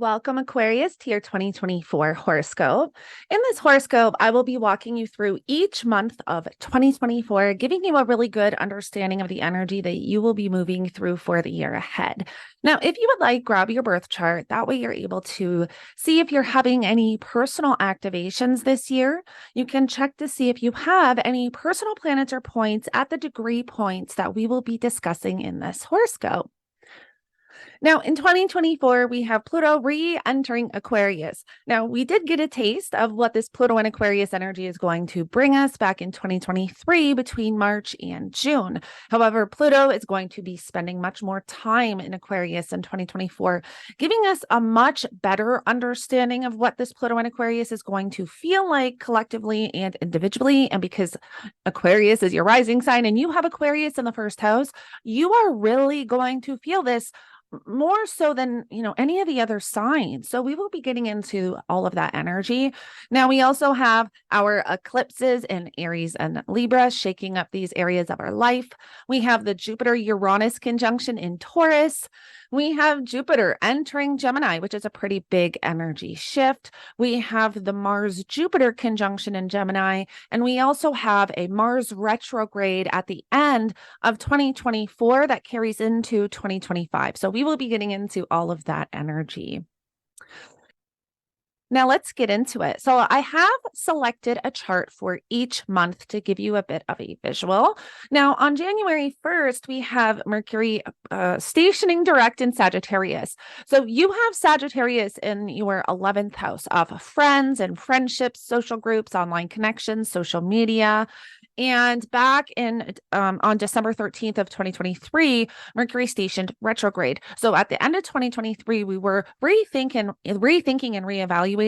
Welcome, Aquarius, to your 2024 horoscope. In this horoscope, I will be walking you through each month of 2024, giving you a really good understanding of the energy that you will be moving through for the year ahead. Now, if you would like, grab your birth chart. That way you're able to see if you're having any personal activations this year. You can check to see if you have any personal planets or points at the degree points that we will be discussing in this horoscope. Now, in 2024, we have Pluto re-entering Aquarius. Now, we did get a taste of what this Pluto and Aquarius energy is going to bring us back in 2023 between March and June. However, Pluto is going to be spending much more time in Aquarius in 2024, giving us a much better understanding of what this Pluto and Aquarius is going to feel like collectively and individually. And because Aquarius is your rising sign and you have Aquarius in the first house, you are really going to feel this more so than, any of the other signs. So we will be getting into all of that energy. Now, we also have our eclipses in Aries and Libra shaking up these areas of our life. We have the Jupiter-Uranus conjunction in Taurus. We have Jupiter entering Gemini, which is a pretty big energy shift. We have the Mars-Jupiter conjunction in Gemini, and we also have a Mars retrograde at the end of 2024 that carries into 2025. So we will be getting into all of that energy. Now let's get into it. So I have selected a chart for each month to give you a bit of a visual. Now on January 1st, we have Mercury stationing direct in Sagittarius. So you have Sagittarius in your 11th house of friends and friendships, social groups, online connections, social media. And back in on December 13th of 2023, Mercury stationed retrograde. So at the end of 2023, we were rethinking and reevaluating,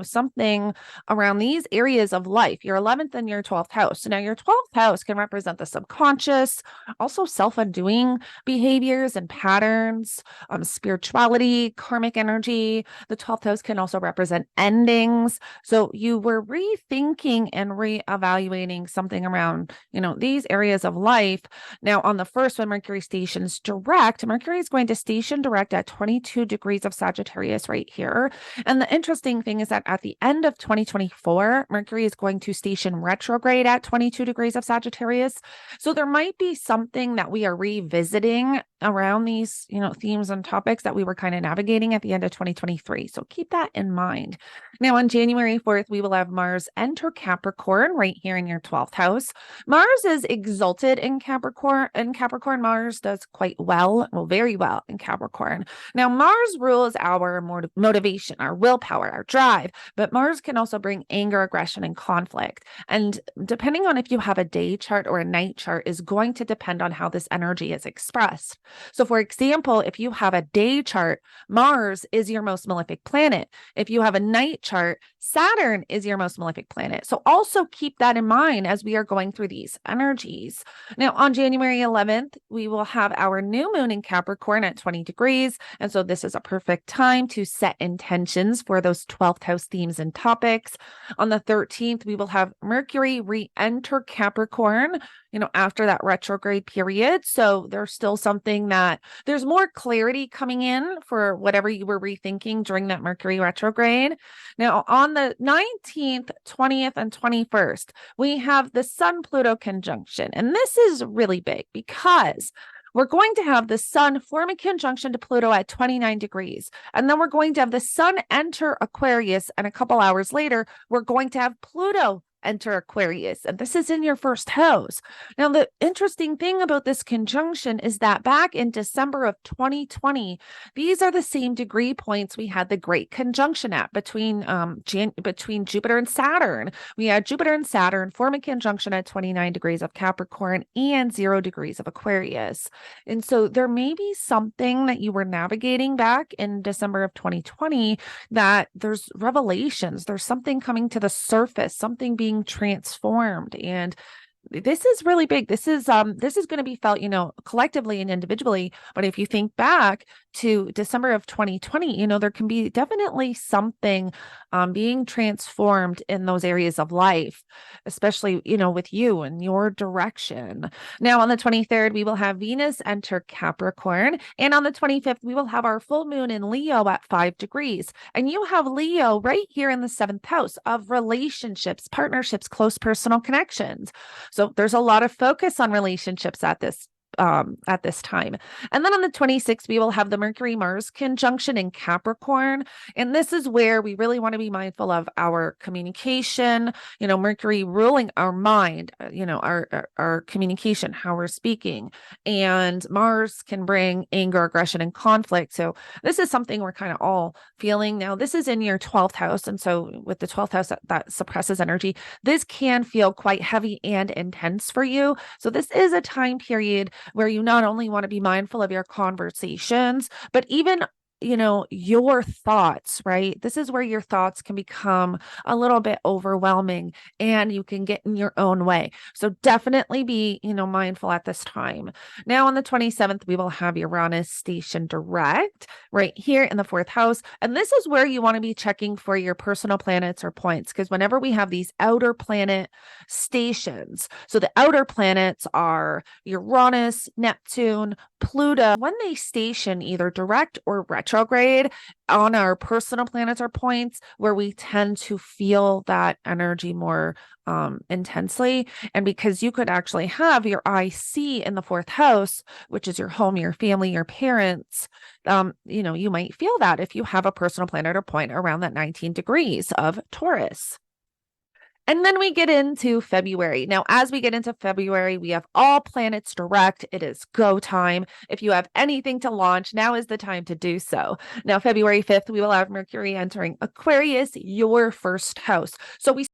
something around these areas of life, your 11th and your 12th house. So now your 12th house can represent the subconscious, also self-undoing behaviors and patterns, spirituality, karmic energy. The 12th house can also represent endings. So you were rethinking and reevaluating something around, these areas of life. Now, on the first, when Mercury stations direct, Mercury is going to station direct at 22 degrees of Sagittarius right here. And the interesting thing is that at the end of 2024, Mercury is going to station retrograde at 22 degrees of Sagittarius. So there might be something that we are revisiting around these, themes and topics that we were kind of navigating at the end of 2023. So keep that in mind. Now, on January 4th, we will have Mars enter Capricorn right here in your 12th house. Mars is exalted in Capricorn, and Capricorn Mars does quite well, very well in Capricorn. Now, Mars rules our motivation, our willpower, our drive, but Mars can also bring anger, aggression, and conflict. And depending on if you have a day chart or a night chart is going to depend on how this energy is expressed. So for example, if you have a day chart, Mars is your most malefic planet. If you have a night chart, Saturn is your most malefic planet. So also keep that in mind as we are going through these energies. Now, on January 11th, we will have our new moon in Capricorn at 20 degrees. And so this is a perfect time to set intentions for those 12th house themes and topics. On the 13th, we will have Mercury re-enter Capricorn, after that retrograde period. So there's still something that there's more clarity coming in for whatever you were rethinking during that Mercury retrograde. Now, on the 19th, 20th, and 21st, we have the Sun-Pluto conjunction. And this is really big because we're going to have the Sun form a conjunction to Pluto at 29 degrees. And then we're going to have the Sun enter Aquarius. And a couple hours later, we're going to have Pluto enter Aquarius, and this is in your first house. Now, the interesting thing about this conjunction is that back in December of 2020, these are the same degree points we had the great conjunction at between Jupiter and Saturn. We had Jupiter and Saturn form a conjunction at 29 degrees of Capricorn and 0 degrees of Aquarius. And so there may be something that you were navigating back in December of 2020 that there's revelations, there's something coming to the surface, something being transformed, and this is really big. This is going to be felt, collectively and individually. But if you think back to December of 2020, there can be definitely something being transformed in those areas of life, especially, with you and your direction. Now, on the 23rd, we will have Venus enter Capricorn. And on the 25th, we will have our full moon in Leo at 5 degrees. And you have Leo right here in the seventh house of relationships, partnerships, close personal connections. So there's a lot of focus on relationships at this time. And then on the 26th, we will have the Mercury Mars conjunction in Capricorn. And this is where we really want to be mindful of our communication, Mercury ruling our mind, our communication, how we're speaking. And Mars can bring anger, aggression, and conflict. So this is something we're kind of all feeling. Now, this is in your 12th house. And so with the 12th house, that suppresses energy. This can feel quite heavy and intense for you. So this is a time period where you not only want to be mindful of your conversations, but even your thoughts, right? This is where your thoughts can become a little bit overwhelming and you can get in your own way. So definitely be, mindful at this time. Now on the 27th, we will have Uranus station direct right here in the fourth house. And this is where you want to be checking for your personal planets or points, because whenever we have these outer planet stations, so the outer planets are Uranus, Neptune, Pluto, when they station either direct or retrograde on our personal planets or points where we tend to feel that energy more intensely. And because you could actually have your IC in the fourth house, which is your home, your family, your parents, you might feel that if you have a personal planet or point around that 19 degrees of Taurus. And then we get into February. Now, as we get into February, we have all planets direct. It is go time. If you have anything to launch, now is the time to do so. Now, February 5th, we will have Mercury entering Aquarius, your first house. So we